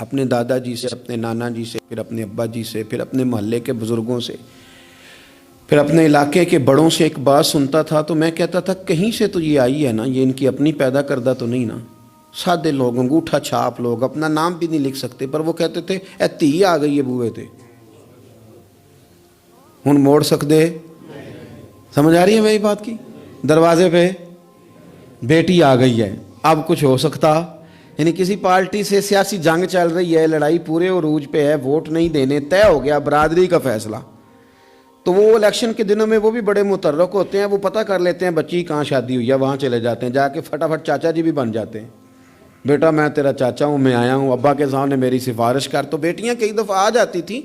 اپنے دادا جی سے، اپنے نانا جی سے، پھر اپنے ابا جی سے، پھر اپنے محلے کے بزرگوں سے، پھر اپنے علاقے کے بڑوں سے ایک بات سنتا تھا تو میں کہتا تھا کہیں سے تو یہ آئی ہے نا، یہ ان کی اپنی پیدا کردہ تو نہیں نا۔ سادے لوگ، انگوٹھا چھاپ لوگ، اپنا نام بھی نہیں لکھ سکتے، پر وہ کہتے تھے اے تھی آ گئی ہے بوئے تے ہن موڑ سکتے۔ سمجھ آ رہی ہے میری بات کی؟ دروازے پہ بیٹی آ گئی ہے، اب کچھ ہو سکتا؟ یعنی کسی پارٹی سے سیاسی جنگ چل رہی ہے، لڑائی پورے عروج پہ ہے، ووٹ نہیں دینے، طے ہو گیا برادری کا فیصلہ، تو وہ الیکشن کے دنوں میں وہ بھی بڑے متحرک ہوتے ہیں، وہ پتہ کر لیتے ہیں بچی کہاں شادی ہوئی ہے، وہاں چلے جاتے ہیں، جا کے فٹافٹ چاچا جی بھی بن جاتے ہیں، بیٹا میں تیرا چاچا ہوں، میں آیا ہوں، ابا کے سامنے میری سفارش کر۔ تو بیٹیاں کئی دفعہ آ جاتی تھیں،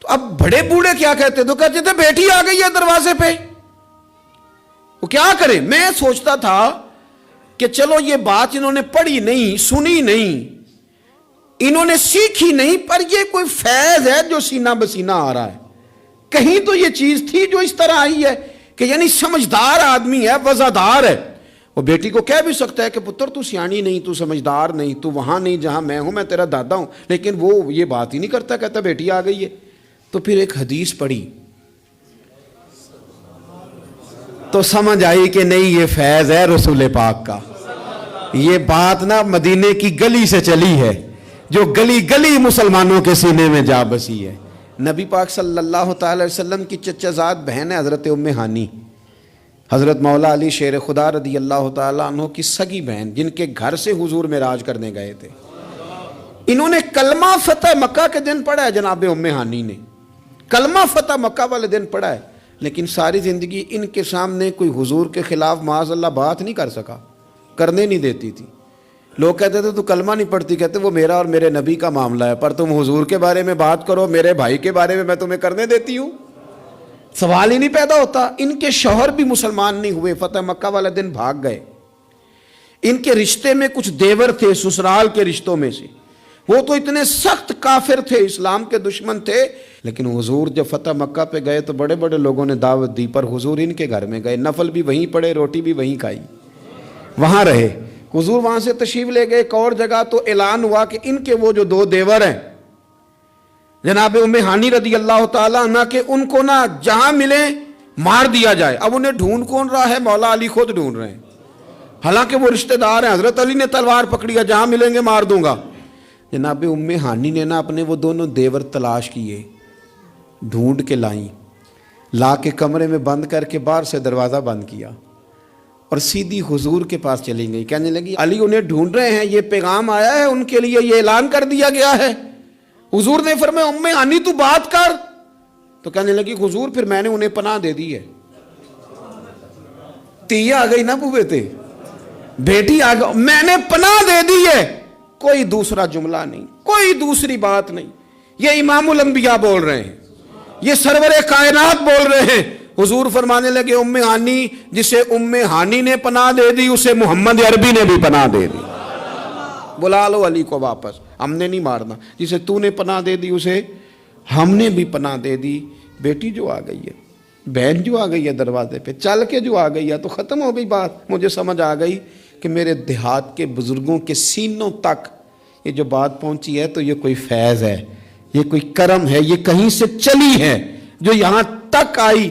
تو اب بڑے بوڑھے کیا کہتے تو کہتے تھے بیٹی آ گئی ہے دروازے پہ، وہ کیا کرے؟ میں سوچتا تھا کہ چلو یہ بات انہوں نے پڑھی نہیں، سنی نہیں، انہوں نے سیکھی نہیں، پر یہ کوئی فیض ہے جو سینہ بسینہ آ رہا ہے۔ کہیں تو یہ چیز تھی جو اس طرح آئی ہے کہ یعنی سمجھدار آدمی ہے، وزادار ہے، وہ بیٹی کو کہہ بھی سکتا ہے کہ پتر تو سیانی نہیں، تو سمجھدار نہیں، تو وہاں نہیں جہاں میں ہوں، میں تیرا دادا ہوں، لیکن وہ یہ بات ہی نہیں کرتا، کہتا بیٹی آ گئی ہے۔ تو پھر ایک حدیث پڑھی تو سمجھ آئی کہ نہیں، یہ فیض ہے رسول پاک کا، یہ بات نہ مدینے کی گلی سے چلی ہے، جو گلی گلی مسلمانوں کے سینے میں جا بسی ہے۔ نبی پاک صلی اللہ تعالی وسلم کی چچا زاد بہن ہے حضرت ام ہانی، حضرت مولا علی شیر خدا رضی اللہ تعالیٰ عنہ کی سگی بہن، جن کے گھر سے حضور معراج کرنے گئے تھے۔ انہوں نے کلمہ فتح مکہ کے دن پڑھا ہے، جناب ام ہانی نے کلمہ فتح مکہ والے دن پڑھا ہے، لیکن ساری زندگی ان کے سامنے کوئی حضور کے خلاف معاذ اللہ بات نہیں کر سکا، کرنے نہیں دیتی تھی۔ لوگ کہتے تھے تو کلمہ نہیں پڑھتی، کہتے وہ میرا اور میرے نبی کا معاملہ ہے، پر تم حضور کے بارے میں بات کرو، میرے بھائی کے بارے میں تمہیں کرنے دیتی ہوں؟ سوال ہی نہیں پیدا ہوتا۔ ان کے شوہر بھی مسلمان نہیں ہوئے، فتح مکہ والا دن بھاگ گئے۔ ان کے رشتے میں کچھ دیور تھے سسرال کے رشتوں میں سے، وہ تو اتنے سخت کافر تھے، اسلام کے دشمن تھے، لیکن حضور جب فتح مکہ پہ گئے تو بڑے بڑے لوگوں نے دعوت دی، پر حضور ان کے گھر میں گئے، نفل بھی وہیں پڑے، روٹی بھی وہیں کھائی، وہاں رہے۔ حضور وہاں سے تشریف لے گئے ایک اور جگہ، تو اعلان ہوا کہ ان کے وہ جو دو دیور ہیں جناب ام ہانی رضی اللہ تعالیٰ عنہ کے، ان کو نہ جہاں ملے مار دیا جائے۔ اب انہیں ڈھونڈ کون رہا ہے؟ مولا علی خود ڈھونڈ رہے ہیں، حالانکہ وہ رشتہ دار ہیں، حضرت علی نے تلوار پکڑی ہے، جہاں ملیں گے مار دوں گا۔ جناب ام ہانی نے نا اپنے وہ دونوں دیور تلاش کیے، ڈھونڈ کے لائیں، لا کے کمرے میں بند کر کے باہر سے دروازہ بند کیا، اور سیدھی حضور کے پاس چلی گئی، کہنے لگی علی انہیں ڈھونڈ رہے ہیں، یہ پیغام آیا ہے ان کے لیے، یہ اعلان کر دیا گیا ہے۔ حضور نے فرمایا ام ہانی تو بات کر، تو کہنے لگی حضور پھر میں نے انہیں پناہ دے دی ہے، تی آ گئی نا بوئے تے، بیٹی آ گئی، میں نے پناہ دے دی ہے۔ کوئی دوسرا جملہ نہیں، کوئی دوسری بات نہیں، یہ امام الانبیاء بول رہے ہیں، یہ سرور کائنات بول رہے ہیں۔ حضور فرمانے لگے ام ہانی، جسے ام ہانی نے پناہ دے دی اسے محمد عربی نے بھی پناہ دے دی، بلا لو علی کو واپس، ہم نے نہیں مارنا، جسے تو نے پناہ دے دی اسے ہم نے بھی پناہ دے دی۔ بیٹی جو آ گئی ہے، بہن جو آ گئی ہے دروازے پہ، چل کے جو آ گئی ہے، تو ختم ہو گئی بات۔ مجھے سمجھ آ گئی کہ میرے دیہات کے بزرگوں کے سینوں تک یہ جو بات پہنچی ہے تو یہ کوئی فیض ہے، یہ کوئی کرم ہے، یہ کہیں سے چلی ہے جو یہاں تک آئی۔